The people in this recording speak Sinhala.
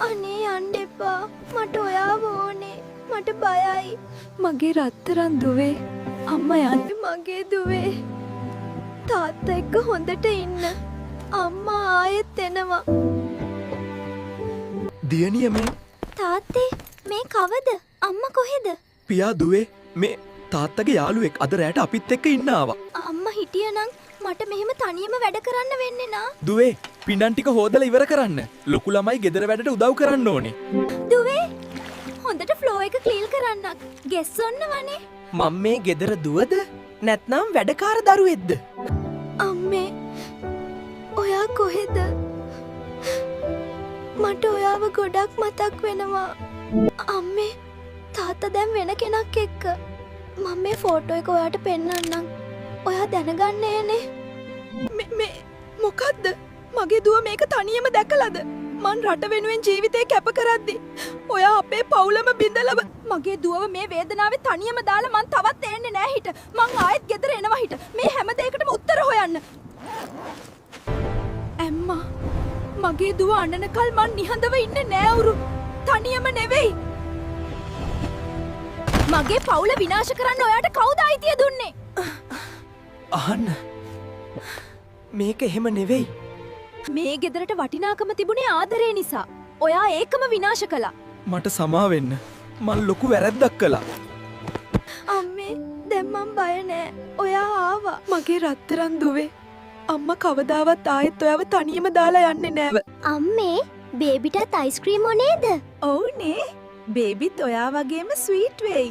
අනේ යන්න එපා. මට ඔයාව ඕනේ. මට බයයි. මගේ රත්තරන් දුවේ. අම්මා යන්න. මගේ දුවේ. තාත්තා එක්ක හොඳට ඉන්න. අම්මා ආයෙත් එනවා. දියණිය මේ තාත්තේ මේ කවද? අම්මා කොහෙද? පියා දුවේ මේ තාත්තගේ යාළුවෙක් අද රැට අපිත් එක්ක ඉන්න ආවා. අම්මා හිටියනම් මට මෙහෙම තනියම වැඩ කරන්න වෙන්නේ නා. දුවේ පිඬන් ටික හොදලා ඉවර කරන්න. ලොකු ළමයි ගෙදර වැඩට උදව් කරන්න ඕනේ. දුවේ හොඳට ෆ්ලෝ එක ක්ලීන් කරන්නක්. ගෙස්සොන්න වනේ. මම මේ ගෙදර දුවද නැත්නම් වැඩකාර දරුවෙක්ද? අම්මේ ඔයා කොහෙද? මට ඔයාව ගොඩක් මතක් වෙනවා. අම්මේ තාත්තා දැන් වෙන කෙනෙක් එක්ක. මම මේ ෆෝටෝ එක ඔයාට පෙන්නන්නම්. ඔයා දැනගන්නේනේ. මේ මොකද්ද? මගේ දුව මේක තනියම දැකලාද? මං රට වෙනුවෙන් ජීවිතේ කැප කරද්දි ඔයා අපේ පවුලම බිඳලව මගේ දුවව මේ වේදනාවේ තනියම දාලා මං තවත් එන්නේ නෑ හිට. මං ආයෙත් ගෙදර එනවා හිට. මේ හැම දෙයකටම උත්තර හොයන්න. ඇම්මා මගේ දුව අඬනකල් මං නිහඬව ඉන්නේ නෑ උරු. තනියම නෙවෙයි. මගේ පවුල විනාශ කරන්න ඔයාට කවුද අයිතිය දුන්නේ? අහන්න. මේක එහෙම නෙවෙයි. මේ ගෙදරට වටිනාකම තිබුණේ ආදරේ නිසා. ඔයා ඒකම විනාශ කළා. මට සමා වෙන්න. මං ලොකු වැරැද්දක් කළා. අම්මේ දැන් මම බය නෑ. ඔයා ආවා. මගේ රත්තරන් දුවේ. අම්මා කවදාවත් ආයෙත් ඔයාව තනියම දාලා යන්නේ නෑව. අම්මේ බේබිටත් අයිස්ක්‍රීම් ඕනේද? ඔව්නේ. බේබිත් ඔයා වගේම ස්වීට් වෙයි.